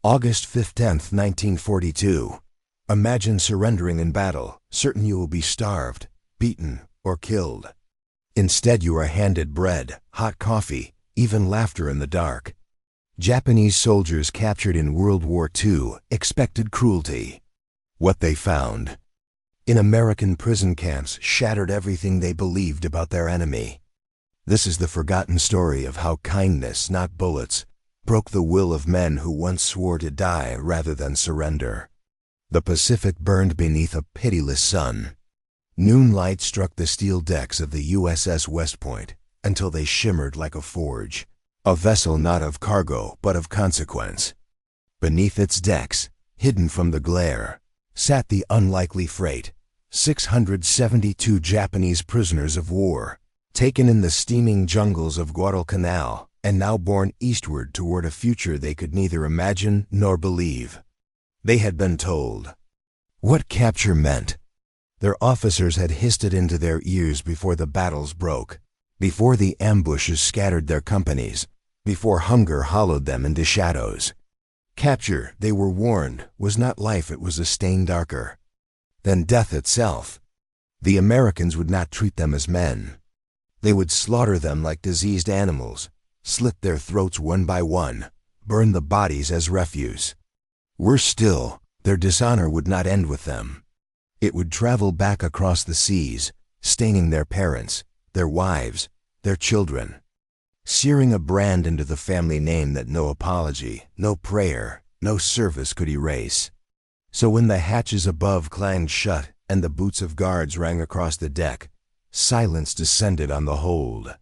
August 10th, 1942. Imagine surrendering in battle, certain you will be starved, beaten, or killed. Instead, you are handed bread, hot coffee, even laughter in the dark. Japanese soldiers captured in World War II expected cruelty. What they found in American prison camps shattered everything they believed about their enemy. This is the forgotten story of how kindness, not bullets, broke the will of men who once swore to die rather than surrender. The Pacific burned beneath a pitiless sun. Noonlight struck the steel decks of the USS West Point until they shimmered like a forge, a vessel not of cargo but of consequence. Beneath its decks, hidden from the glare, sat the unlikely freight, 672 Japanese prisoners of war, taken in the steaming jungles of Guadalcanal and now borne eastward toward a future they could neither imagine nor believe. They had been told what capture meant. Their officers had hissed it into their ears before the battles broke, before the ambushes scattered their companies, before hunger hollowed them into shadows. Capture, they were warned, was not life, it was a stain darker than death itself. The Americans would not treat them as men. They would slaughter them like diseased animals, slit their throats one by one, burn the bodies as refuse. Worse still, their dishonor would not end with them. It would travel back across the seas, staining their parents, their wives, their children, searing a brand into the family name that no apology, no prayer, no service could erase. So when the hatches above clanged shut and the boots of guards rang across the deck, silence descended on the hold.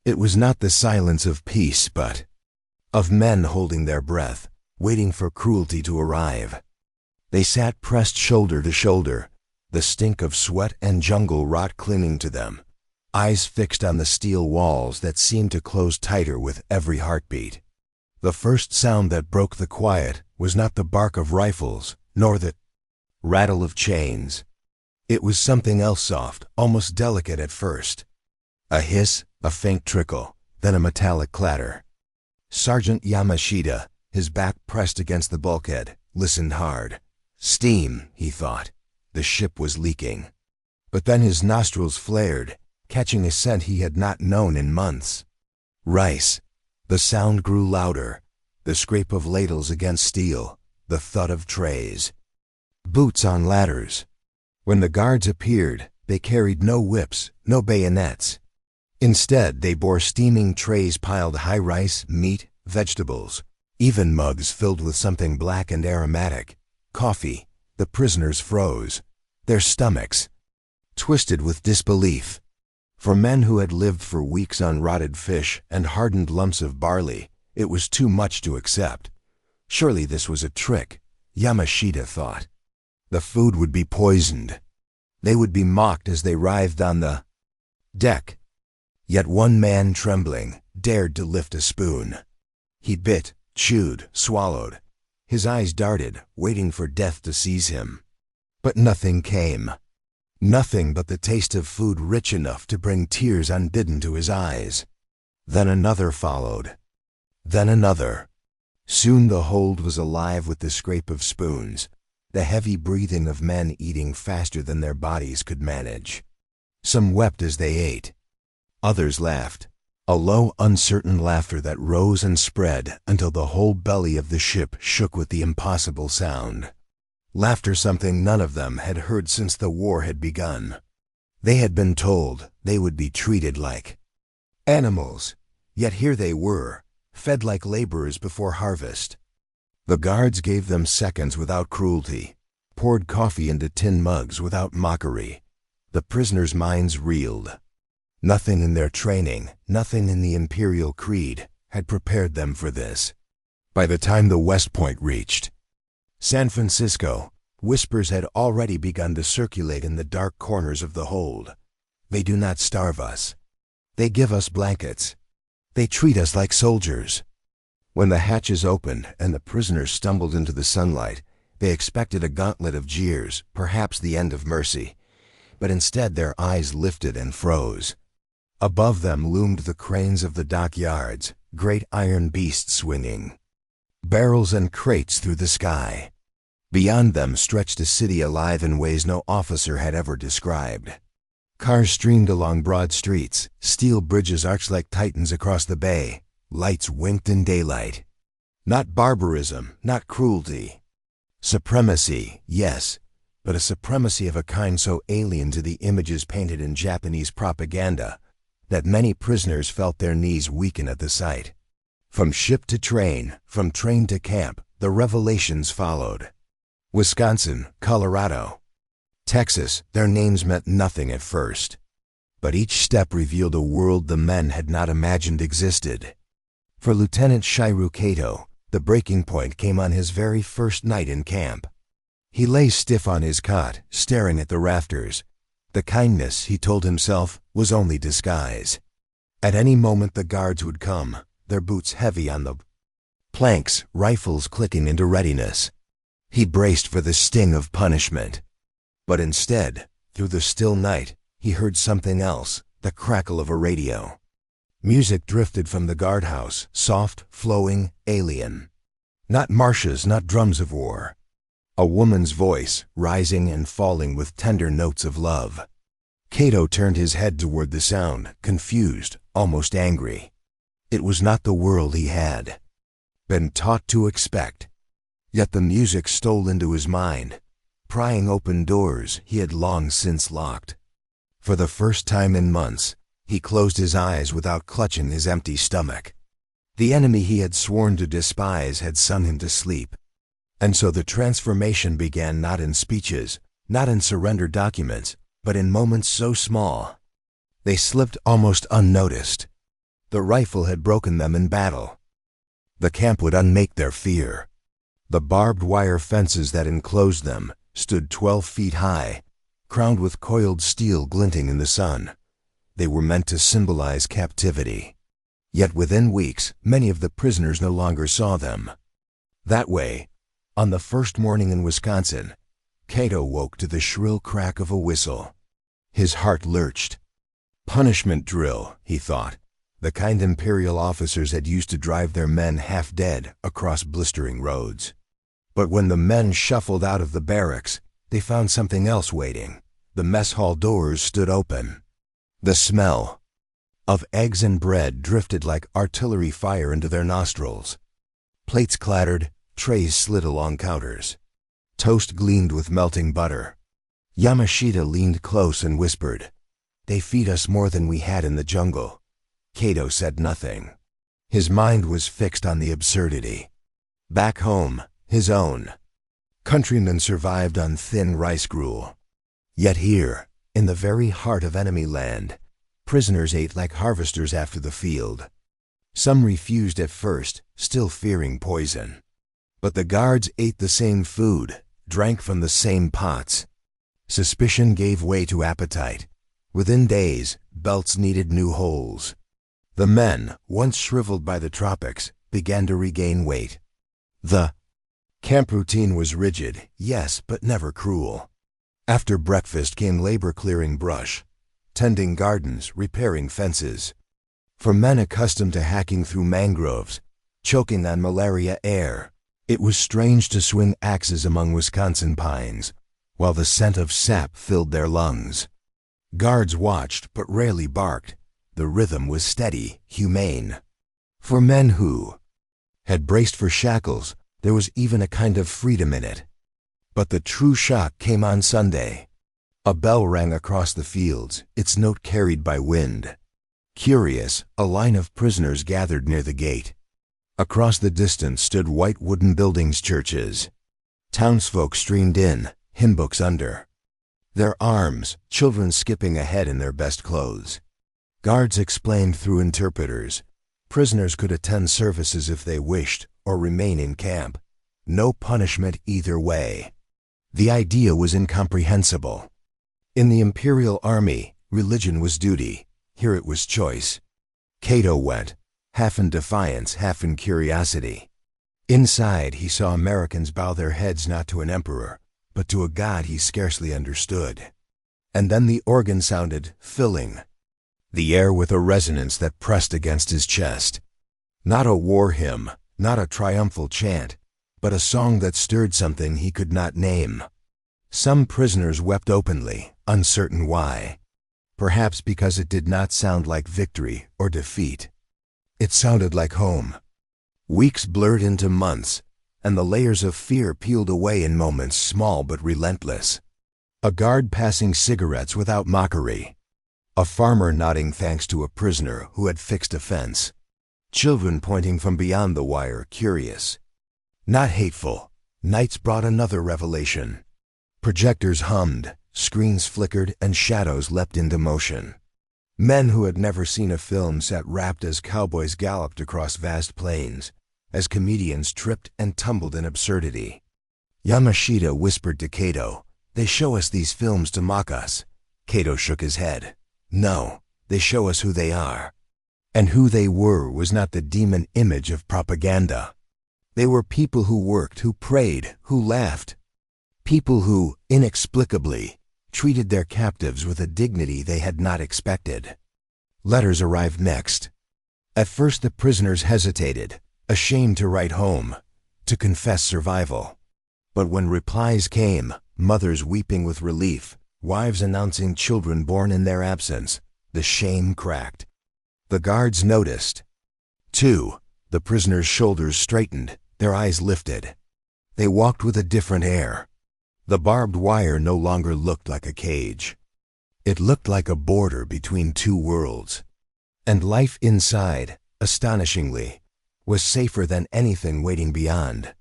It was not the silence of peace, but of men holding their breath, waiting for cruelty to arrive. They sat pressed shoulder to shoulder, the stink of sweat and jungle rot clinging to them, eyes fixed on the steel walls that seemed to close tighter with every heartbeat. The first sound that broke the quiet was not the bark of rifles, nor the rattle of chains. It was something else soft, almost delicate at first. A hiss, a faint trickle, then a metallic clatter. Sergeant Yamashita, his back pressed against the bulkhead, listened hard. Steam, he thought. The ship was leaking. But then his nostrils flared, catching a scent he had not known in months. Rice. The sound grew louder, the scrape of ladles against steel, the thud of trays. Boots on ladders. When the guards appeared, they carried no whips, no bayonets. Instead, they bore steaming trays piled high, rice, meat, vegetables, even mugs filled with something black and aromatic, coffee. The prisoners froze, their stomachs twisted with disbelief. For men who had lived for weeks on rotted fish and hardened lumps of barley, it was too much to accept. Surely this was a trick, Yamashita thought. The food would be poisoned. They would be mocked as they writhed on the deck. Yet one man, trembling, dared to lift a spoon. He bit, chewed, swallowed. His eyes darted, waiting for death to seize him. But nothing came. Nothing but the taste of food rich enough to bring tears unbidden to his eyes. Then another followed. Then another. Soon the hold was alive with the scrape of spoons, the heavy breathing of men eating faster than their bodies could manage. Some wept as they ate. Others laughed, a low, uncertain laughter that rose and spread until the whole belly of the ship shook with the impossible sound. Laughter something none of them had heard since the war had begun. They had been told they would be treated like animals, yet here they were, fed like laborers before harvest. The guards gave them seconds without cruelty, poured coffee into tin mugs without mockery. The prisoners' minds reeled. Nothing in their training, nothing in the imperial creed, had prepared them for this. By the time the West Point reached San Francisco, whispers had already begun to circulate in the dark corners of the hold. They do not starve us. They give us blankets. They treat us like soldiers. When the hatches opened and the prisoners stumbled into the sunlight, they expected a gauntlet of jeers, perhaps the end of mercy. But instead their eyes lifted and froze. Above them loomed the cranes of the dockyards, great iron beasts swinging. barrels and crates through the sky. Beyond them stretched a city alive in ways no officer had ever described. Cars streamed along broad streets, steel bridges arched like titans across the bay, lights winked in daylight. Not barbarism, not cruelty. Supremacy, yes, but a supremacy of a kind so alien to the images painted in Japanese propaganda that many prisoners felt their knees weaken at the sight. From ship to train, from train to camp, the revelations followed. Wisconsin, Colorado, Texas, their names meant nothing at first. But each step revealed a world the men had not imagined existed. For Lieutenant Shiru Kato, the breaking point came on his very first night in camp. He lay stiff on his cot, staring at the rafters. The kindness, he told himself, was only disguise. At any moment the guards would come, their boots heavy on the planks, rifles clicking into readiness. He braced for the sting of punishment. But instead, through the still night, he heard something else, the crackle of a radio. Music drifted from the guardhouse, soft, flowing, alien. Not marshes, not drums of war. A woman's voice, rising and falling with tender notes of love. Kato turned his head toward the sound, confused, almost angry. It was not the world he had been taught to expect. Yet the music stole into his mind, prying open doors he had long since locked. For the first time in months, he closed his eyes without clutching his empty stomach. The enemy he had sworn to despise had sung him to sleep. And so the transformation began not in speeches, not in surrender documents, but in moments so small. They slipped almost unnoticed. The rifle had broken them in battle. The camp would unmake their fear. The barbed wire fences that enclosed them stood 12 feet high, crowned with coiled steel glinting in the sun. They were meant to symbolize captivity. Yet within weeks, many of the prisoners no longer saw them. That way, on the first morning in Wisconsin, Kato woke to the shrill crack of a whistle. His heart lurched. Punishment drill, he thought, the kind imperial officers had used to drive their men half dead across blistering roads. But when the men shuffled out of the barracks, they found something else waiting. The mess hall doors stood open. The smell of eggs and bread drifted like artillery fire into their nostrils. Plates clattered, trays slid along counters. Toast gleamed with melting butter. Yamashita leaned close and whispered, "They feed us more than we had in the jungle." Kato said nothing. His mind was fixed on the absurdity. Back home, his own countrymen survived on thin rice gruel. Yet here, in the very heart of enemy land, prisoners ate like harvesters after the field. Some refused at first, still fearing poison. But the guards ate the same food, drank from the same pots. Suspicion gave way to appetite. Within days, belts needed new holes. The men, once shriveled by the tropics, began to regain weight. The camp routine was rigid, yes, but never cruel. After breakfast came labor clearing brush, tending gardens, repairing fences. For men accustomed to hacking through mangroves, choking on malaria air, it was strange to swing axes among Wisconsin pines, while the scent of sap filled their lungs. Guards watched, but rarely barked. The rhythm was steady, humane. For men who had braced for shackles, there was even a kind of freedom in it. But the true shock came on Sunday. A bell rang across the fields, its note carried by wind. Curious, a line of prisoners gathered near the gate. Across the distance stood white wooden buildings, churches. Townsfolk streamed in, hymn books under their arms, children skipping ahead in their best clothes. Guards explained through interpreters. Prisoners could attend services if they wished, or remain in camp. No punishment either way. The idea was incomprehensible. In the Imperial Army, religion was duty. Here it was choice. Kato went, half in defiance, half in curiosity. Inside, he saw Americans bow their heads not to an emperor, but to a god he scarcely understood. And then the organ sounded, filling the air with a resonance that pressed against his chest. Not a war hymn, not a triumphal chant, but a song that stirred something he could not name. Some prisoners wept openly, uncertain why. Perhaps because it did not sound like victory or defeat. It sounded like home. Weeks blurred into months, and the layers of fear peeled away in moments small but relentless. A guard passing cigarettes without mockery. A farmer nodding thanks to a prisoner who had fixed a fence. Children pointing from beyond the wire, curious. Not hateful. Nights brought another revelation. Projectors hummed, screens flickered, and shadows leapt into motion. Men who had never seen a film sat rapt as cowboys galloped across vast plains, as comedians tripped and tumbled in absurdity. Yamashita whispered to Kato, "They show us these films to mock us." Kato shook his head. "No, they show us who they are." And who they were was not the demon image of propaganda. They were people who worked, who prayed, who laughed. People who, inexplicably, treated their captives with a dignity they had not expected. Letters arrived next. At first the prisoners hesitated, ashamed to write home, to confess survival. But when replies came, mothers weeping with relief, wives announcing children born in their absence, the shame cracked. The guards noticed. Too, the prisoners' shoulders straightened, their eyes lifted. They walked with a different air. The barbed wire no longer looked like a cage. It looked like a border between two worlds. And life inside, astonishingly, was safer than anything waiting beyond.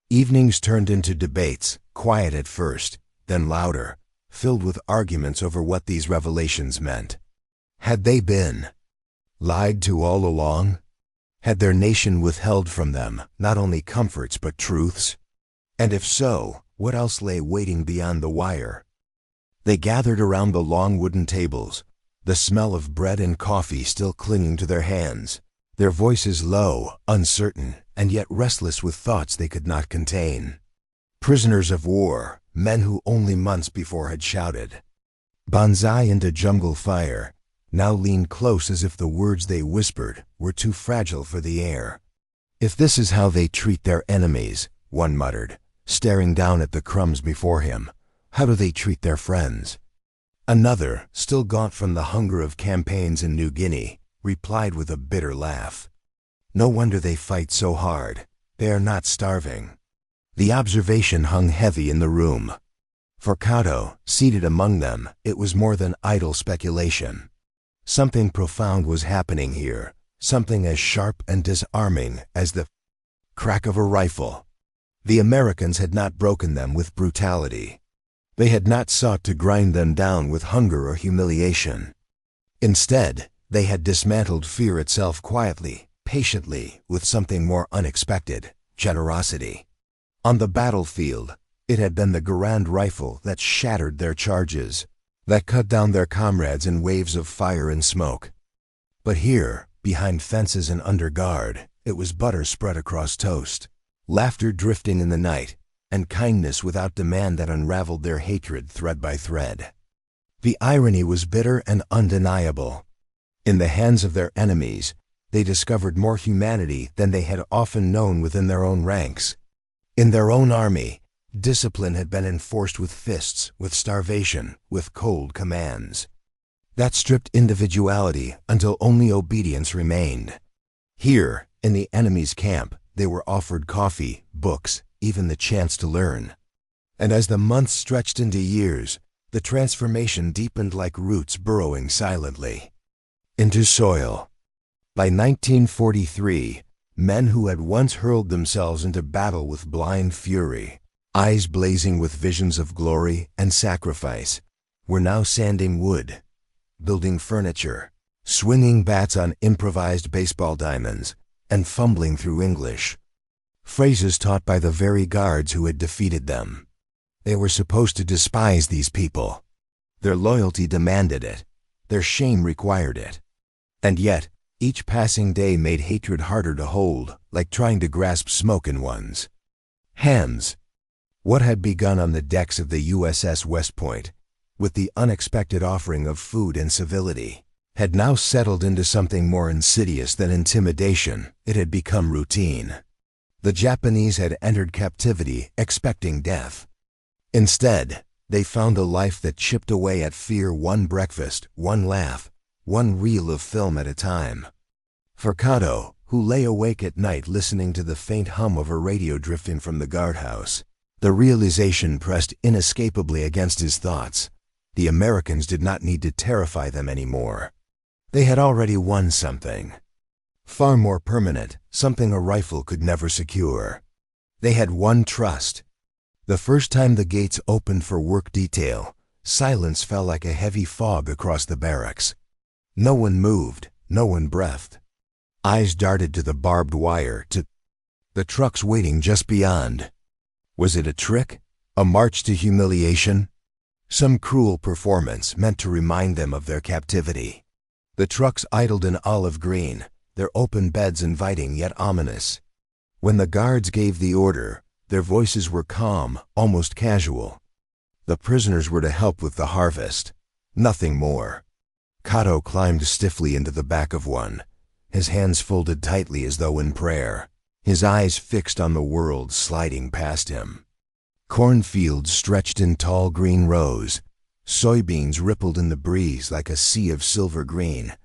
Evenings turned into debates, quiet at first, then louder, filled with arguments over what these revelations meant. Had they been lied to all along? Had their nation withheld from them not only comforts but truths? And if so, what else lay waiting beyond the wire? They gathered around the long wooden tables, the smell of bread and coffee still clinging to their hands, their voices low, uncertain, and yet restless with thoughts they could not contain. Prisoners of war, men who only months before had shouted "Banzai" into jungle fire, now leaned close as if the words they whispered were too fragile for the air. "If this is how they treat their enemies," one muttered, staring down at the crumbs before him, "how do they treat their friends?" Another, still gaunt from the hunger of campaigns in New Guinea, replied with a bitter laugh, "No wonder they fight so hard. They are not starving." The observation hung heavy in the room. For Kato, seated among them, it was more than idle speculation. Something profound was happening here, something as sharp and disarming as the crack of a rifle. The Americans had not broken them with brutality. They had not sought to grind them down with hunger or humiliation. Instead, they had dismantled fear itself quietly, patiently, with something more unexpected: generosity. On the battlefield, it had been the Garand rifle that shattered their charges, that cut down their comrades in waves of fire and smoke. But here, behind fences and under guard, it was butter spread across toast, laughter drifting in the night, and kindness without demand that unraveled their hatred thread by thread. The irony was bitter and undeniable. In the hands of their enemies, they discovered more humanity than they had often known within their own ranks. In their own army, discipline had been enforced with fists, with starvation, with cold commands. That stripped individuality until only obedience remained. Here, in the enemy's camp, they were offered coffee, books, even the chance to learn. And as the months stretched into years, the transformation deepened like roots burrowing silently into soil. By 1943, men who had once hurled themselves into battle with blind fury, eyes blazing with visions of glory and sacrifice, were now sanding wood, building furniture, swinging bats on improvised baseball diamonds, and fumbling through English, phrases taught by the very guards who had defeated them. They were supposed to despise these people. Their loyalty demanded it. Their shame required it. And yet, each passing day made hatred harder to hold, like trying to grasp smoke in one's hands. What had begun on the decks of the USS West Point, with the unexpected offering of food and civility, had now settled into something more insidious than intimidation. It had become routine. The Japanese had entered captivity expecting death. Instead, they found a life that chipped away at fear, one breakfast, one laugh, one reel of film at a time. For Kato, who lay awake at night listening to the faint hum of a radio drifting from the guardhouse, the realization pressed inescapably against his thoughts. The Americans did not need to terrify them anymore. They had already won something. Far more permanent, something a rifle could never secure. They had won trust. The first time the gates opened for work detail, silence fell like a heavy fog across the barracks. No one moved, no one breathed. Eyes darted to the barbed wire, to the trucks waiting just beyond. Was it a trick? A march to humiliation? Some cruel performance meant to remind them of their captivity? The trucks idled in olive green, their open beds inviting yet ominous. When the guards gave the order, their voices were calm, almost casual. The prisoners were to help with the harvest. Nothing more. Kato climbed stiffly into the back of one, his hands folded tightly as though in prayer, his eyes fixed on the world sliding past him. Cornfields stretched in tall green rows, soybeans rippled in the breeze like a sea of silver green,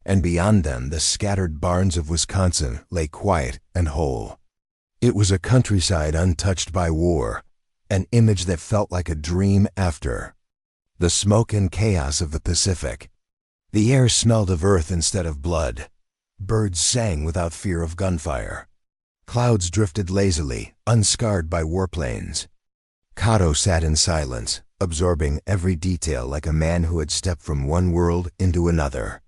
and beyond them the scattered barns of Wisconsin lay quiet and whole. It was a countryside untouched by war, an image that felt like a dream after. The smoke and chaos of the Pacific. The air smelled of earth instead of blood. Birds sang without fear of gunfire. Clouds drifted lazily, unscarred by warplanes. Kato sat in silence, absorbing every detail like a man who had stepped from one world into another.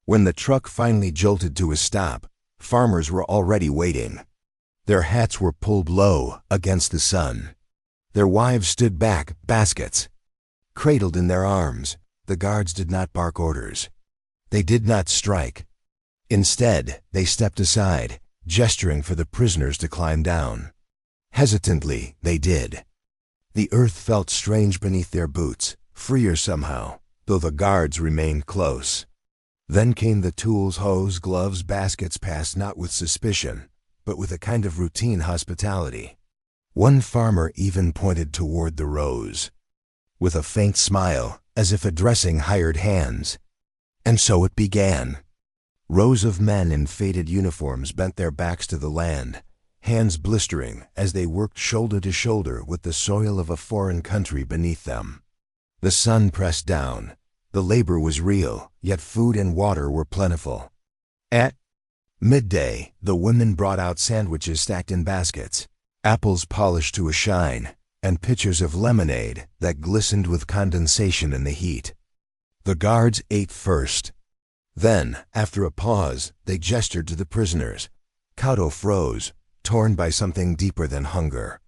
When the truck finally jolted to a stop, farmers were already waiting. Their hats were pulled low against the sun. Their wives stood back, baskets. Cradled in their arms, the guards did not bark orders. They did not strike. Instead, they stepped aside, gesturing for the prisoners to climb down. Hesitantly, they did. The earth felt strange beneath their boots, freer somehow, though the guards remained close. Then came the tools, hose, gloves, baskets passed not with suspicion, but with a kind of routine hospitality. One farmer even pointed toward the rows, with a faint smile, as if addressing hired hands. And so it began. Rows of men in faded uniforms bent their backs to the land, hands blistering as they worked shoulder to shoulder with the soil of a foreign country beneath them. The sun pressed down. The labor was real, yet food and water were plentiful. At midday, the women brought out sandwiches stacked in baskets, apples polished to a shine, and pitchers of lemonade that glistened with condensation in the heat. The guards ate first. Then, after a pause, they gestured to the prisoners. Kato froze, torn by something deeper than hunger.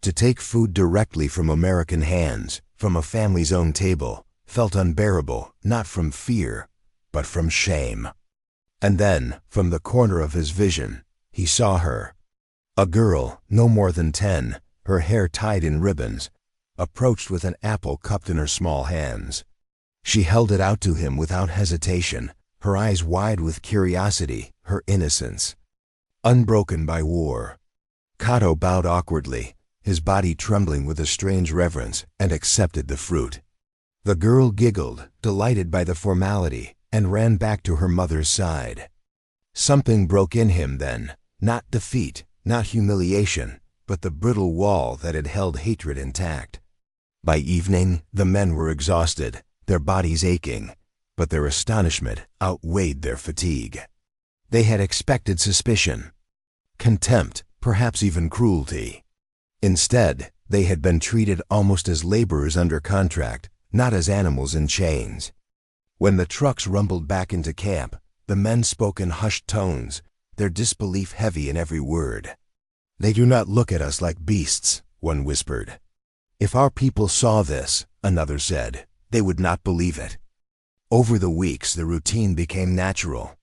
To take food directly from American hands, from a family's own table, felt unbearable, not from fear, but from shame. And then, from the corner of his vision, he saw her. A girl, no more than 10, her hair tied in ribbons, approached with an apple cupped in her small hands. She held it out to him without hesitation, her eyes wide with curiosity, her innocence. Unbroken by war. Kato bowed awkwardly, his body trembling with a strange reverence, and accepted the fruit. The girl giggled, delighted by the formality, and ran back to her mother's side. Something broke in him then, not defeat, not humiliation, but the brittle wall that had held hatred intact. By evening, the men were exhausted, their bodies aching, but their astonishment outweighed their fatigue. They had expected suspicion, contempt, perhaps even cruelty. Instead, they had been treated almost as laborers under contract, not as animals in chains. When the trucks rumbled back into camp, the men spoke in hushed tones, their disbelief heavy in every word. "They do not look at us like beasts," one whispered. "If our people saw this," another said, "they would not believe it." Over the weeks, the routine became natural.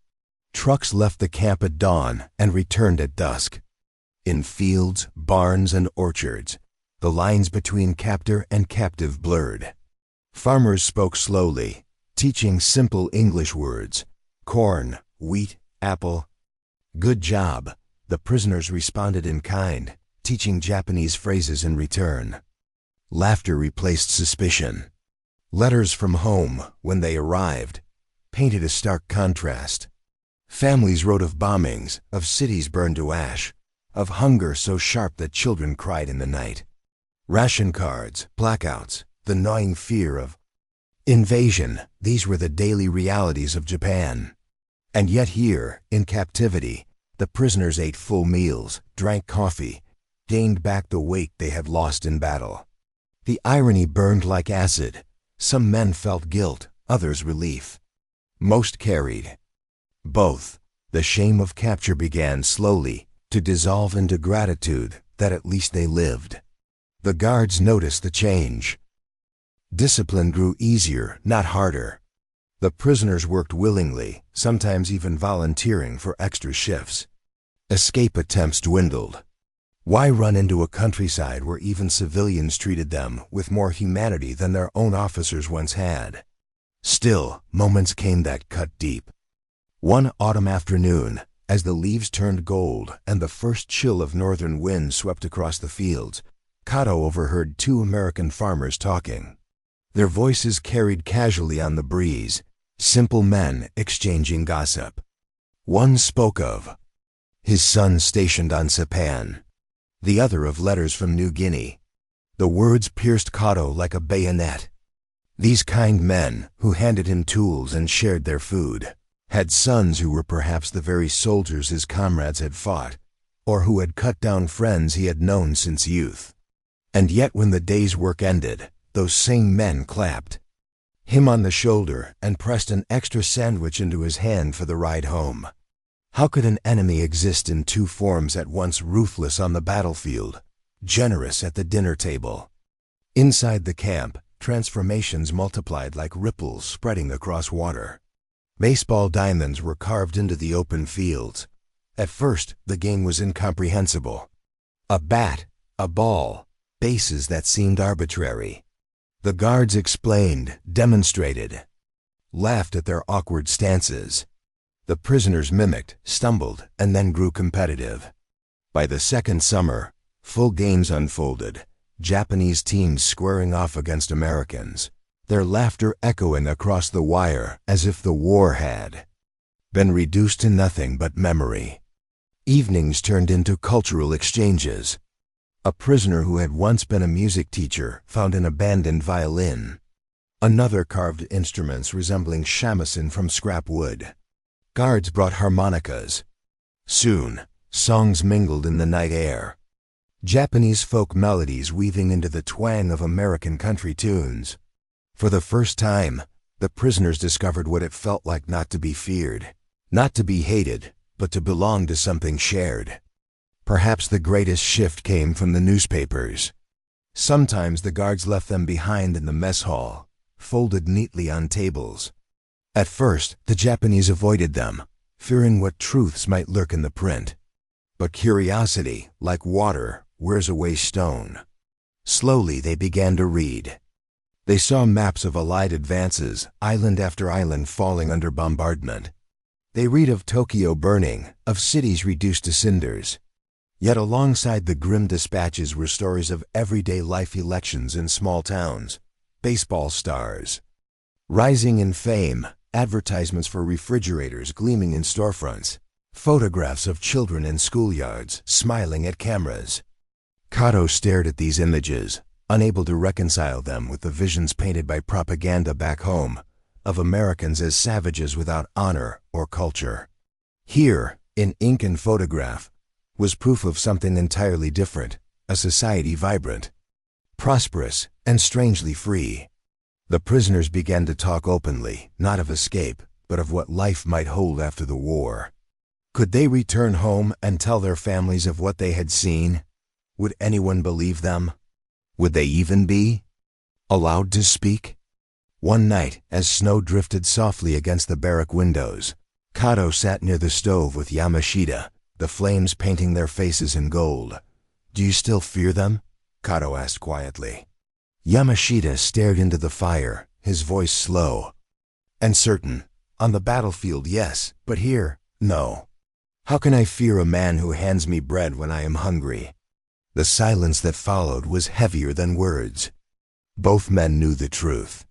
Trucks left the camp at dawn and returned at dusk. In fields, barns, and orchards, the lines between captor and captive blurred. Farmers spoke slowly, teaching simple English words: corn, wheat, apple. "Good job," The prisoners responded in kind, teaching Japanese phrases in return. Laughter replaced suspicion. Letters from home, when they arrived, painted a stark contrast. Families wrote of bombings, of cities burned to ash, of hunger so sharp that children cried in the night. Ration cards, blackouts, the gnawing fear of invasion, these were the daily realities of Japan. And yet here, in captivity, the prisoners ate full meals, drank coffee, gained back the weight they had lost in battle. The irony burned like acid. Some men felt guilt, others relief. Most carried both. The shame of capture began slowly to dissolve into gratitude that at least they lived. The guards noticed the change. Discipline grew easier, not harder. The prisoners worked willingly, sometimes even volunteering for extra shifts. Escape attempts dwindled. Why run into a countryside where even civilians treated them with more humanity than their own officers once had? Still, moments came that cut deep. One autumn afternoon, as the leaves turned gold and the first chill of northern wind swept across the fields, Kato overheard two American farmers talking. Their voices carried casually on the breeze, simple men exchanging gossip. One spoke of his son stationed on Japan, the other of letters from New Guinea. The words pierced Kato like a bayonet. These kind men, who handed him tools and shared their food, had sons who were perhaps the very soldiers his comrades had fought, or who had cut down friends he had known since youth. And yet when the day's work ended, those same men clapped him on the shoulder and pressed an extra sandwich into his hand for the ride home. How could an enemy exist in two forms at once ruthless on the battlefield, generous at the dinner table? Inside the camp, transformations multiplied like ripples spreading across water. Baseball diamonds were carved into the open fields. At first, the game was incomprehensible. A bat, a ball, bases that seemed arbitrary. The guards explained, demonstrated, laughed at their awkward stances. The prisoners mimicked, stumbled, and then grew competitive. By the second summer, full games unfolded, Japanese teams squaring off against Americans, their laughter echoing across the wire as if the war had been reduced to nothing but memory. Evenings turned into cultural exchanges. A prisoner who had once been a music teacher found an abandoned violin. Another carved instruments resembling shamisen from scrap wood. Guards brought harmonicas. Soon, songs mingled in the night air. Japanese folk melodies weaving into the twang of American country tunes. For the first time, the prisoners discovered what it felt like not to be feared, not to be hated, but to belong to something shared. Perhaps the greatest shift came from the newspapers. Sometimes the guards left them behind in the mess hall, folded neatly on tables. At first, the Japanese avoided them, fearing what truths might lurk in the print. But curiosity, like water, wears away stone. Slowly they began to read. They saw maps of Allied advances, island after island falling under bombardment. They read of Tokyo burning, of cities reduced to cinders. Yet alongside the grim dispatches were stories of everyday life, elections in small towns, baseball stars rising in fame, advertisements for refrigerators gleaming in storefronts, photographs of children in schoolyards smiling at cameras. Kato stared at these images, unable to reconcile them with the visions painted by propaganda back home of Americans as savages without honor or culture. Here, in ink and photograph, was proof of something entirely different, a society vibrant, prosperous, and strangely free. The prisoners began to talk openly, not of escape, but of what life might hold after the war. Could they return home and tell their families of what they had seen? Would anyone believe them? Would they even be allowed to speak? One night, as snow drifted softly against the barrack windows, Kato sat near the stove with Yamashita, the flames painting their faces in gold. "Do you still fear them?" Kato asked quietly. Yamashita stared into the fire, his voice slow and certain. "On the battlefield, yes, but here, no." How can I fear a man who hands me bread when I am hungry? The silence that followed was heavier than words. Both men knew the truth.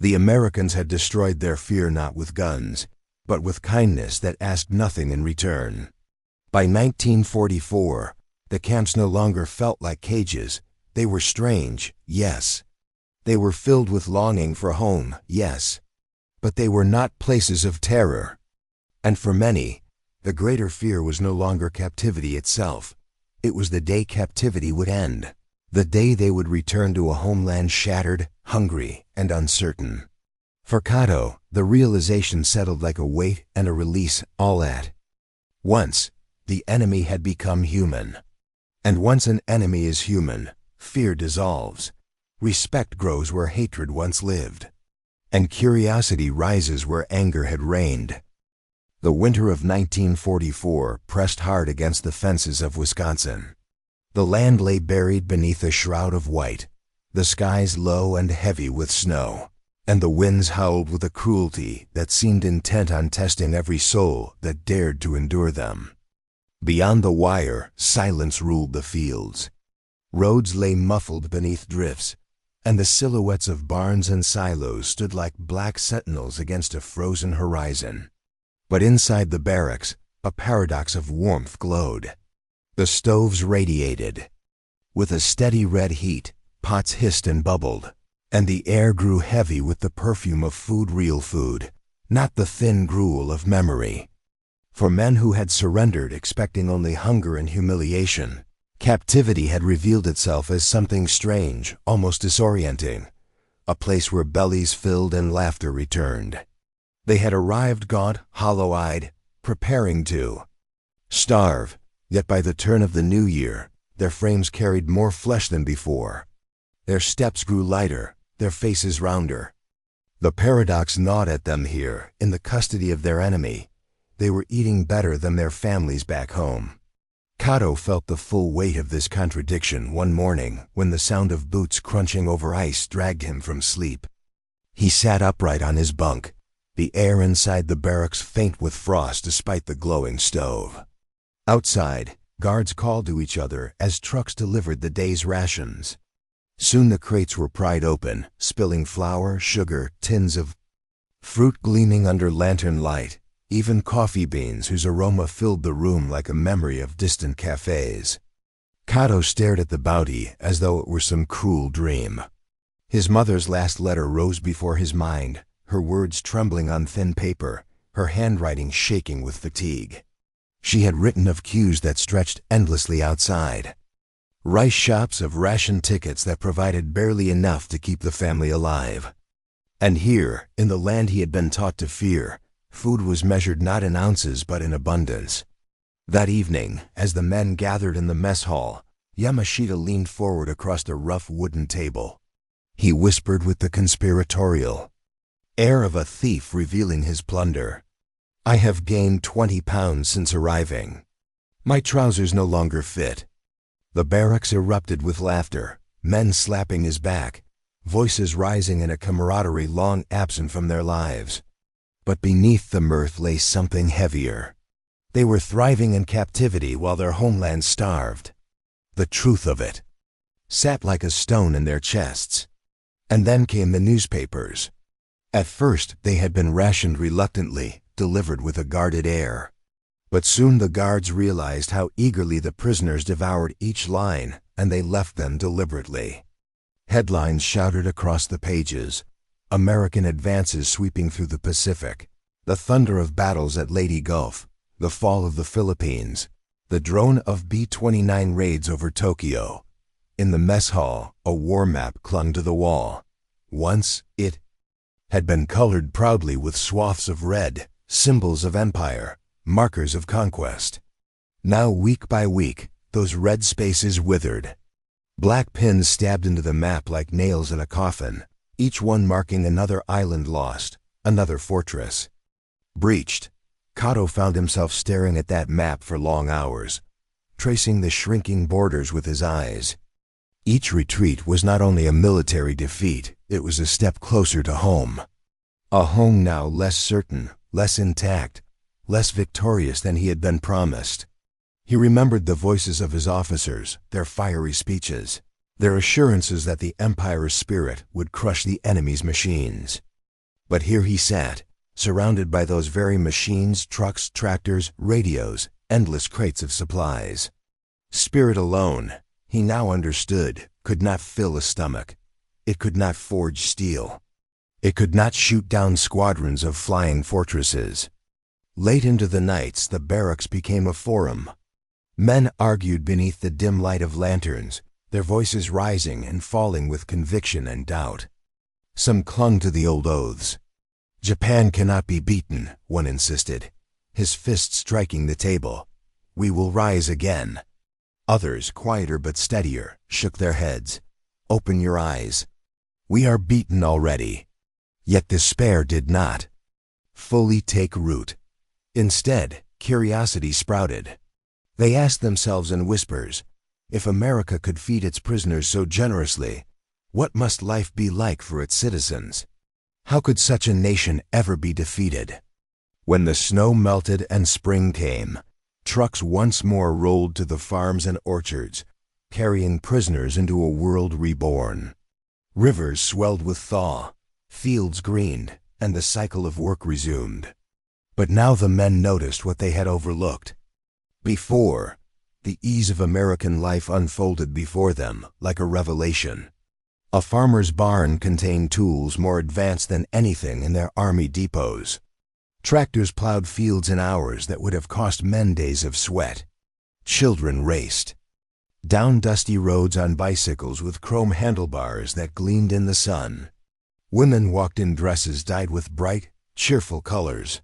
The Americans had destroyed their fear not with guns, but with kindness that asked nothing in return. By 1944, the camps no longer felt like cages. They were strange, yes. They were filled with longing for home, yes. But they were not places of terror. And for many, the greater fear was no longer captivity itself. It was the day captivity would end, the day they would return to a homeland shattered, hungry, and uncertain. For Kato, the realization settled like a weight and a release all at once. The enemy had become human. And once an enemy is human, fear dissolves. Respect grows where hatred once lived. And curiosity rises where anger had reigned. The winter of 1944 pressed hard against the fences of Wisconsin. The land lay buried beneath a shroud of white, the skies low and heavy with snow, and the winds howled with a cruelty that seemed intent on testing every soul that dared to endure them. Beyond the wire, silence ruled the fields. Roads lay muffled beneath drifts, and the silhouettes of barns and silos stood like black sentinels against a frozen horizon. But inside the barracks, a paradox of warmth glowed. The stoves radiated. With a steady red heat, pots hissed and bubbled, and the air grew heavy with the perfume of food, real food, not the thin gruel of memory. For men who had surrendered expecting only hunger and humiliation, captivity had revealed itself as something strange, almost disorienting, a place where bellies filled and laughter returned. They had arrived gaunt, hollow-eyed, preparing to starve, yet by the turn of the new year, their frames carried more flesh than before. Their steps grew lighter, their faces rounder. The paradox gnawed at them here, in the custody of their enemy. They were eating better than their families back home. Kato felt the full weight of this contradiction one morning when the sound of boots crunching over ice dragged him from sleep. He sat upright on his bunk, the air inside the barracks faint with frost despite the glowing stove. Outside, guards called to each other as trucks delivered the day's rations. Soon the crates were pried open, spilling flour, sugar, tins of fruit gleaming under lantern light, even coffee beans whose aroma filled the room like a memory of distant cafes. Kato stared at the bounty as though it were some cruel dream. His mother's last letter rose before his mind, her words trembling on thin paper, her handwriting shaking with fatigue. She had written of queues that stretched endlessly outside, rice shops of ration tickets that provided barely enough to keep the family alive. And here, in the land he had been taught to fear, food was measured not in ounces but in abundance. That evening, as the men gathered in the mess hall, Yamashita leaned forward across the rough wooden table. He whispered with the conspiratorial air of a thief revealing his plunder. "I have gained 20 pounds since arriving. My trousers no longer fit." The barracks erupted with laughter, men slapping his back, voices rising in a camaraderie long absent from their lives. But beneath the mirth lay something heavier. They were thriving in captivity while their homeland starved. The truth of it sat like a stone in their chests. And then came the newspapers. At first they had been rationed reluctantly, delivered with a guarded air. But soon the guards realized how eagerly the prisoners devoured each line, and they left them deliberately. Headlines shouted across the pages, American advances sweeping through the Pacific, the thunder of battles at Leyte Gulf, the fall of the Philippines, the drone of B-29 raids over Tokyo. In the mess hall, a war map clung to the wall. Once, it had been colored proudly with swaths of red, symbols of empire, markers of conquest. Now, week by week, those red spaces withered. Black pins stabbed into the map like nails in a coffin, each one marking another island lost, another fortress breached. Kato found himself staring at that map for long hours, tracing the shrinking borders with his eyes. Each retreat was not only a military defeat, it was a step closer to home. A home now less certain, less intact, less victorious than he had been promised. He remembered the voices of his officers, their fiery speeches, their assurances that the Empire's spirit would crush the enemy's machines. But here he sat, surrounded by those very machines, trucks, tractors, radios, endless crates of supplies. Spirit alone, he now understood, could not fill a stomach. It could not forge steel. It could not shoot down squadrons of flying fortresses. Late into the nights, the barracks became a forum. Men argued beneath the dim light of lanterns, their voices rising and falling with conviction and doubt. Some clung to the old oaths. Japan cannot be beaten, one insisted, his fist striking the table. We will rise again. Others, quieter but steadier, shook their heads. Open your eyes. We are beaten already. Yet despair did not fully take root. Instead, curiosity sprouted. They asked themselves in whispers, if America could feed its prisoners so generously, what must life be like for its citizens? How could such a nation ever be defeated? When the snow melted and spring came, trucks once more rolled to the farms and orchards, carrying prisoners into a world reborn. Rivers swelled with thaw, fields greened, and the cycle of work resumed. But now the men noticed what they had overlooked. Before, the ease of American life unfolded before them like a revelation. A farmer's barn contained tools more advanced than anything in their army depots. Tractors plowed fields in hours that would have cost men days of sweat. Children raced down dusty roads on bicycles with chrome handlebars that gleamed in the sun. Women walked in dresses dyed with bright, cheerful colors.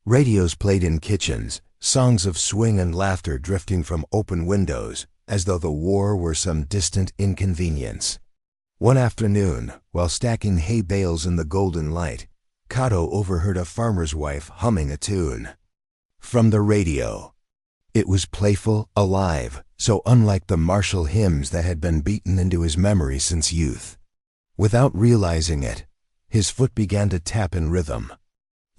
Radios played in kitchens, songs of swing and laughter drifting from open windows, as though the war were some distant inconvenience. One afternoon, while stacking hay bales in the golden light, Kato overheard a farmer's wife humming a tune. From the radio. It was playful, alive, so unlike the martial hymns that had been beaten into his memory since youth. Without realizing it, his foot began to tap in rhythm.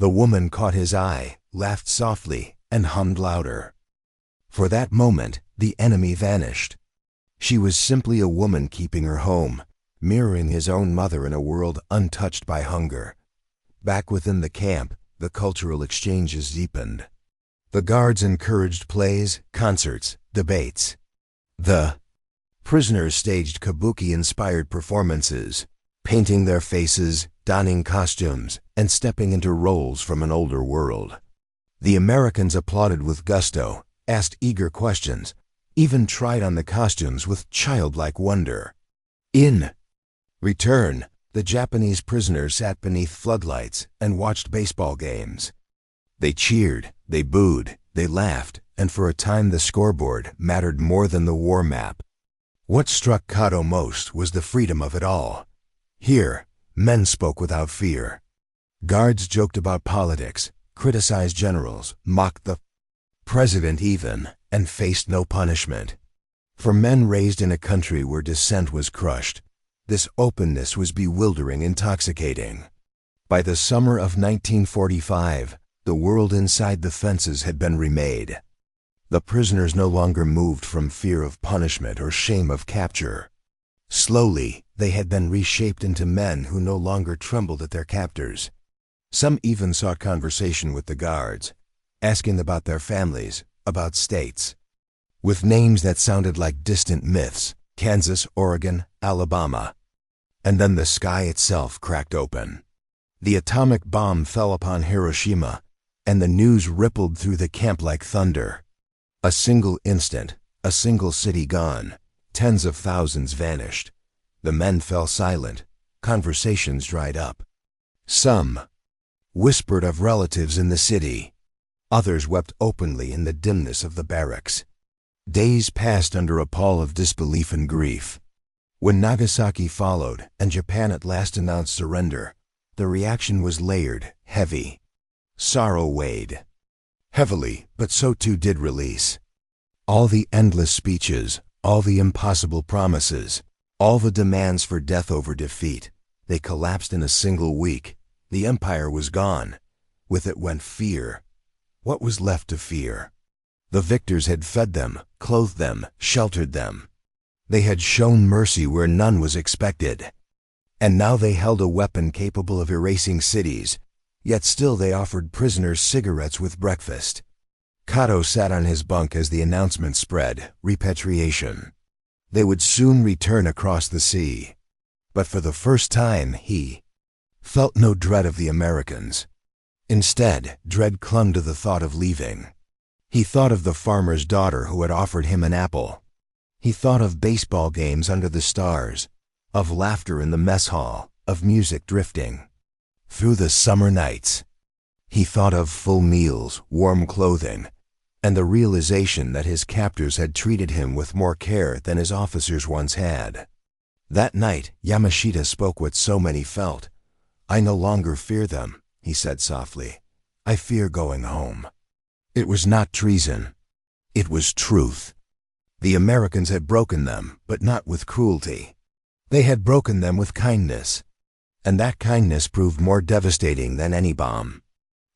The woman caught his eye, laughed softly, and hummed louder. For that moment, the enemy vanished. She was simply a woman keeping her home, mirroring his own mother in a world untouched by hunger. Back within the camp, the cultural exchanges deepened. The guards encouraged plays, concerts, debates. The prisoners staged kabuki-inspired performances, painting their faces, donning costumes, and stepping into roles from an older world. The Americans applauded with gusto, asked eager questions, even tried on the costumes with childlike wonder. In return, the Japanese prisoners sat beneath floodlights and watched baseball games. They cheered, they booed, they laughed, and for a time the scoreboard mattered more than the war map. What struck Kato most was the freedom of it all. Here, men spoke without fear. Guards joked about politics, criticized generals, mocked the president even, and faced no punishment. For men raised in a country where dissent was crushed, this openness was bewildering, intoxicating. By the summer of 1945, the world inside the fences had been remade. The prisoners no longer moved from fear of punishment or shame of capture. Slowly, they had been reshaped into men who no longer trembled at their captors. Some even sought conversation with the guards, asking about their families, about states. With names that sounded like distant myths, Kansas, Oregon, Alabama. And then the sky itself cracked open. The atomic bomb fell upon Hiroshima, and the news rippled through the camp like thunder. A single instant, a single city gone, tens of thousands vanished. The men fell silent, conversations dried up. Some whispered of relatives in the city. Others wept openly in the dimness of the barracks. Days passed under a pall of disbelief and grief. When Nagasaki followed and Japan at last announced surrender, the reaction was layered, heavy. Sorrow weighed heavily, but so too did release. All the endless speeches, all the impossible promises, all the demands for death over defeat, they collapsed in a single week. The empire was gone. With it went fear. What was left to fear? The victors had fed them, clothed them, sheltered them. They had shown mercy where none was expected. And now they held a weapon capable of erasing cities, yet still they offered prisoners cigarettes with breakfast. Kato sat on his bunk as the announcement spread: repatriation. They would soon return across the sea. But for the first time he felt no dread of the Americans. Instead, dread clung to the thought of leaving. He thought of the farmer's daughter who had offered him an apple. He thought of baseball games under the stars, of laughter in the mess hall, of music drifting through the summer nights. He thought of full meals, warm clothing, and the realization that his captors had treated him with more care than his officers once had. That night, Yamashita spoke what so many felt. "I no longer fear them," he said softly. "I fear going home." It was not treason. It was truth. The Americans had broken them, but not with cruelty. They had broken them with kindness. And that kindness proved more devastating than any bomb.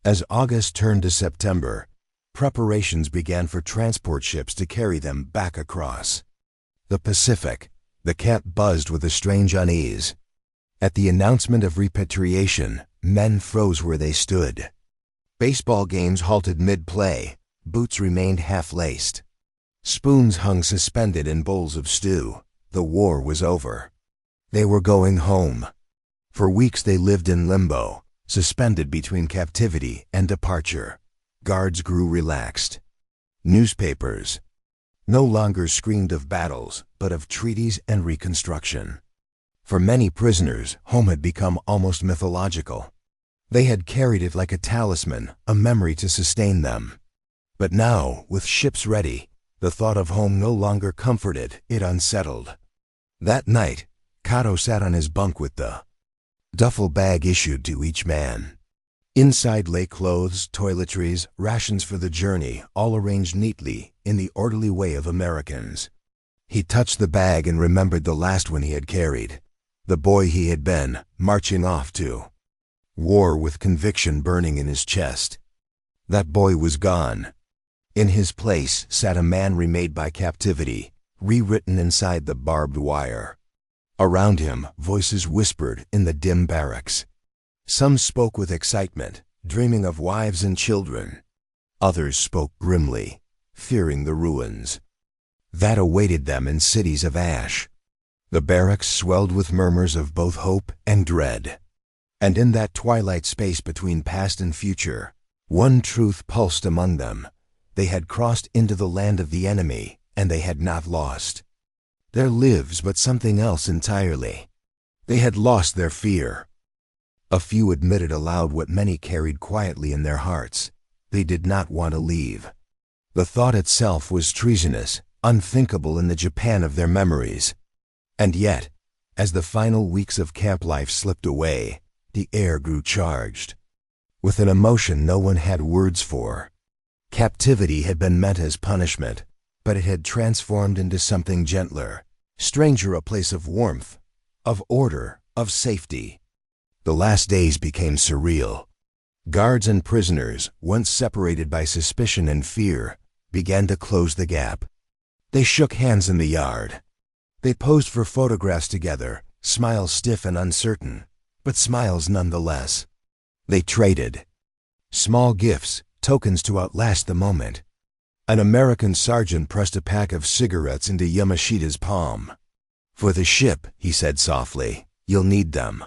As August turned to September, preparations began for transport ships to carry them back across the Pacific. The camp buzzed with a strange unease. At the announcement of repatriation, men froze where they stood. Baseball games halted mid-play. Boots remained half-laced. Spoons hung suspended in bowls of stew. The war was over. They were going home. For weeks they lived in limbo, suspended between captivity and departure. Guards grew relaxed. Newspapers no longer screamed of battles, but of treaties and reconstruction. For many prisoners, home had become almost mythological. They had carried it like a talisman, a memory to sustain them. But now, with ships ready, the thought of home no longer comforted, it unsettled. That night, Kato sat on his bunk with the duffel bag issued to each man. Inside lay clothes, toiletries, rations for the journey, all arranged neatly in the orderly way of Americans. He touched the bag and remembered the last one he had carried. The boy he had been, marching off to war with conviction burning in his chest. That boy was gone. In his place sat a man remade by captivity, rewritten inside the barbed wire. Around him, voices whispered in the dim barracks. Some spoke with excitement, dreaming of wives and children. Others spoke grimly, fearing the ruins that awaited them in cities of ash. The barracks swelled with murmurs of both hope and dread. And in that twilight space between past and future, one truth pulsed among them. They had crossed into the land of the enemy, and they had not lost. There lives but something else entirely. They had lost their fear. A few admitted aloud what many carried quietly in their hearts. They did not want to leave. The thought itself was treasonous, unthinkable in the Japan of their memories. And yet, as the final weeks of camp life slipped away, the air grew charged with an emotion no one had words for. Captivity had been meant as punishment, but it had transformed into something gentler, stranger, a place of warmth, of order, of safety. The last days became surreal. Guards and prisoners, once separated by suspicion and fear, began to close the gap. They shook hands in the yard. They posed for photographs together, smiles stiff and uncertain, but smiles nonetheless. They traded small gifts, tokens to outlast the moment. An American sergeant pressed a pack of cigarettes into Yamashita's palm. "For the ship," he said softly, "you'll need them."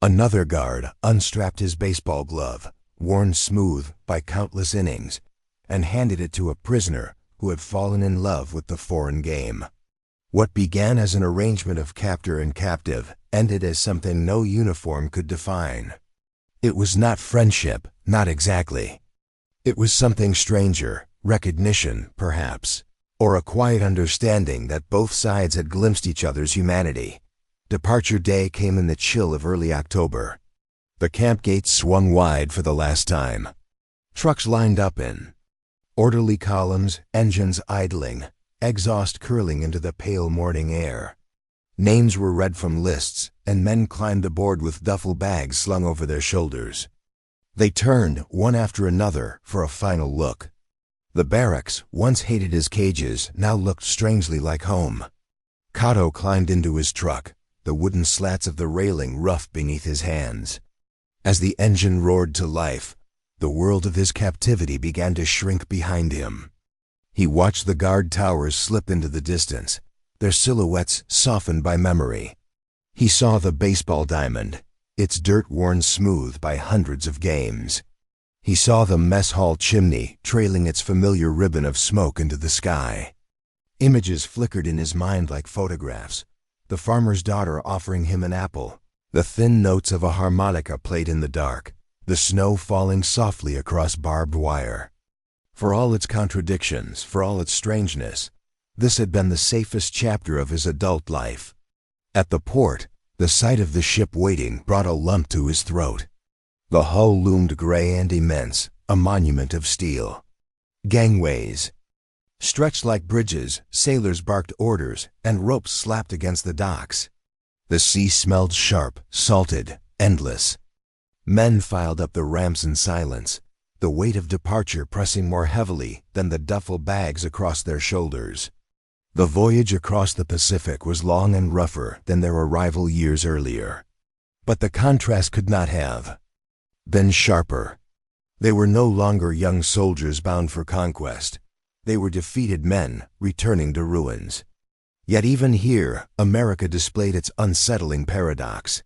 Another guard unstrapped his baseball glove, worn smooth by countless innings, and handed it to a prisoner who had fallen in love with the foreign game. What began as an arrangement of captor and captive ended as something no uniform could define. It was not friendship, not exactly. It was something stranger, recognition, perhaps, or a quiet understanding that both sides had glimpsed each other's humanity. Departure day came in the chill of early October. The camp gates swung wide for the last time. Trucks lined up in orderly columns, engines idling, exhaust curling into the pale morning air. Names were read from lists, and men climbed aboard with duffel bags slung over their shoulders. They turned, one after another, for a final look. The barracks, once hated as cages, now looked strangely like home. Kato climbed into his truck, the wooden slats of the railing rough beneath his hands. As the engine roared to life, the world of his captivity began to shrink behind him. He watched the guard towers slip into the distance, their silhouettes softened by memory. He saw the baseball diamond, its dirt worn smooth by hundreds of games. He saw the mess hall chimney trailing its familiar ribbon of smoke into the sky. Images flickered in his mind like photographs. The farmer's daughter offering him an apple, the thin notes of a harmonica played in the dark, the snow falling softly across barbed wire. For all its contradictions, for all its strangeness, this had been the safest chapter of his adult life. At the port, the sight of the ship waiting brought a lump to his throat. The hull loomed gray and immense, a monument of steel. Gangways stretched like bridges, sailors barked orders, and ropes slapped against the docks. The sea smelled sharp, salted, endless. Men filed up the ramps in silence, the weight of departure pressing more heavily than the duffel bags across their shoulders. The voyage across the Pacific was long and rougher than their arrival years earlier. But the contrast could not have been sharper. They were no longer young soldiers bound for conquest. They were defeated men returning to ruins. Yet even here, America displayed its unsettling paradox.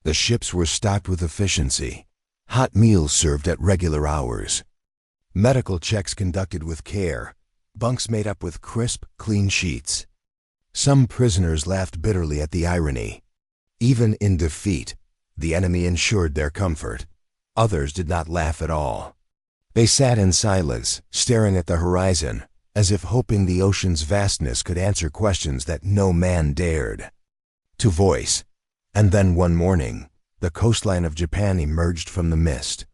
The ships were stocked with efficiency, hot meals served at regular hours, medical checks conducted with care, bunks made up with crisp, clean sheets. Some prisoners laughed bitterly at the irony. Even in defeat, the enemy ensured their comfort. Others did not laugh at all. They sat in silence, staring at the horizon, as if hoping the ocean's vastness could answer questions that no man dared to voice. And then one morning, the coastline of Japan emerged from the mist.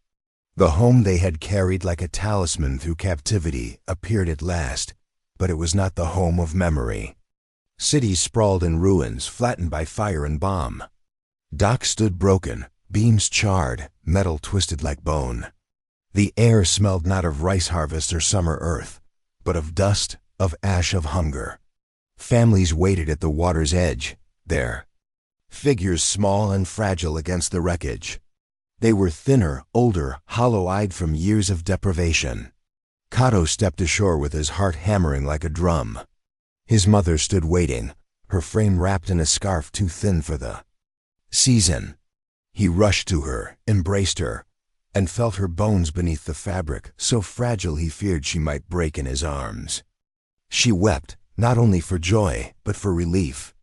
The home they had carried like a talisman through captivity appeared at last, but it was not the home of memory. Cities sprawled in ruins, flattened by fire and bomb. Docks stood broken, beams charred, metal twisted like bone. The air smelled not of rice harvest or summer earth, but of dust, of ash, of hunger. Families waited at the water's edge, there, figures small and fragile against the wreckage. They were thinner, older, hollow-eyed from years of deprivation. Kato stepped ashore with his heart hammering like a drum. His mother stood waiting, her frame wrapped in a scarf too thin for the season. He rushed to her, embraced her, and felt her bones beneath the fabric, so fragile he feared she might break in his arms. She wept, not only for joy, but for relief.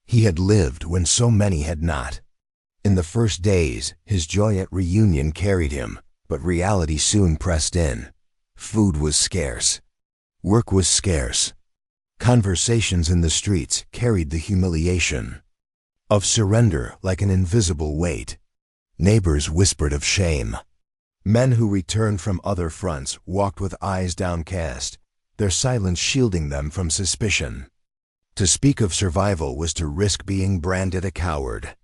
He had lived when so many had not. In the first days, his joy at reunion carried him, but reality soon pressed in. Food was scarce. Work was scarce. Conversations in the streets carried the humiliation of surrender like an invisible weight. Neighbors whispered of shame. Men who returned from other fronts walked with eyes downcast, their silence shielding them from suspicion. To speak of survival was to risk being branded a coward.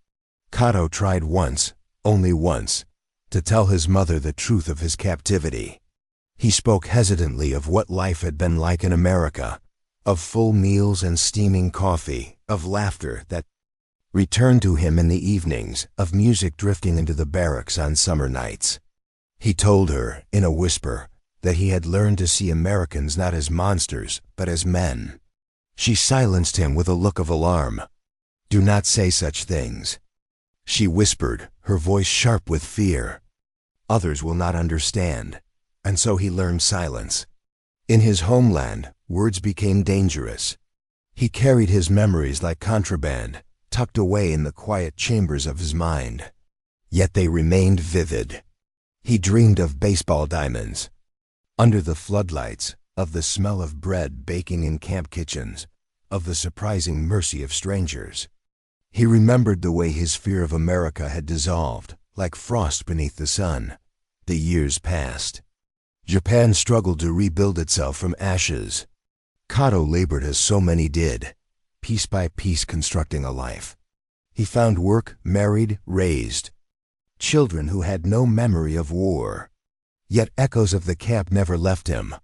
Kato tried once, only once, to tell his mother the truth of his captivity. He spoke hesitantly of what life had been like in America, of full meals and steaming coffee, of laughter that returned to him in the evenings, of music drifting into the barracks on summer nights. He told her, in a whisper, that he had learned to see Americans not as monsters, but as men. She silenced him with a look of alarm. "Do not say such things," she whispered, her voice sharp with fear. "Others will not understand." And so he learned silence. In his homeland, words became dangerous. He carried his memories like contraband, tucked away in the quiet chambers of his mind. Yet they remained vivid. He dreamed of baseball diamonds, under the floodlights, of the smell of bread baking in camp kitchens, of the surprising mercy of strangers. He remembered the way his fear of America had dissolved, like frost beneath the sun. The years passed. Japan struggled to rebuild itself from ashes. Kato labored as so many did, piece by piece constructing a life. He found work, married, raised. children who had no memory of war. Yet echoes of the camp never left him.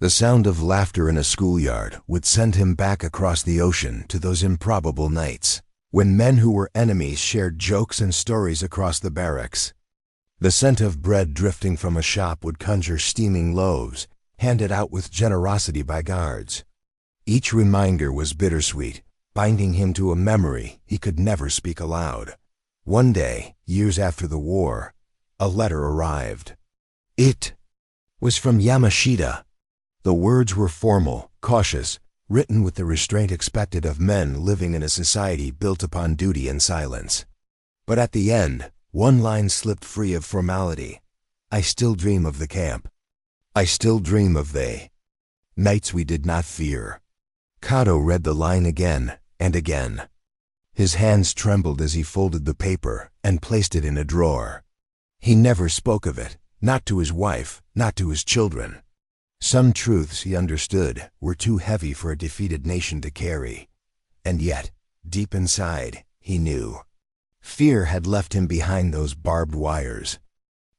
The sound of laughter in a schoolyard would send him back across the ocean to those improbable nights, when men who were enemies shared jokes and stories across the barracks. The scent of bread drifting from a shop would conjure steaming loaves, handed out with generosity by guards. Each reminder was bittersweet, binding him to a memory he could never speak aloud. One day, years after the war, a letter arrived. It was from Yamashita. The words were formal, cautious, written with the restraint expected of men living in a society built upon duty and silence. But at the end, one line slipped free of formality. I still dream of the camp. I still dream of they nights we did not fear. Kato read the line again and again. His hands trembled as he folded the paper and placed it in a drawer. He never spoke of it, not to his wife, not to his children. Some truths, he understood, were too heavy for a defeated nation to carry. And yet, deep inside, he knew. Fear had left him behind those barbed wires.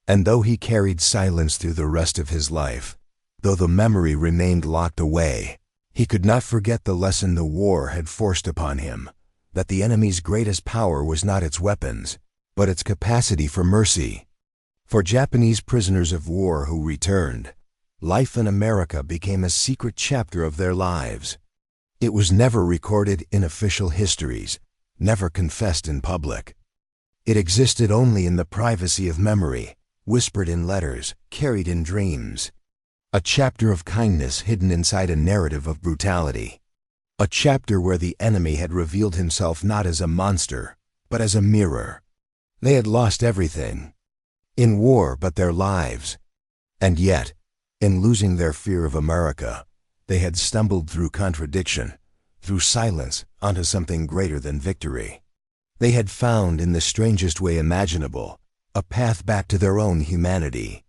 And though he carried silence through the rest of his life, though the memory remained locked away, he could not forget the lesson the war had forced upon him, that the enemy's greatest power was not its weapons, but its capacity for mercy. For Japanese prisoners of war who returned, life in America became a secret chapter of their lives. It was never recorded in official histories, never confessed in public. It existed only in the privacy of memory, whispered in letters, carried in dreams. A chapter of kindness hidden inside a narrative of brutality. A chapter where the enemy had revealed himself not as a monster, but as a mirror. They had lost everything. In war, but their lives. And yet, in losing their fear of America, they had stumbled through contradiction, through silence, onto something greater than victory. They had found, in the strangest way imaginable, a path back to their own humanity.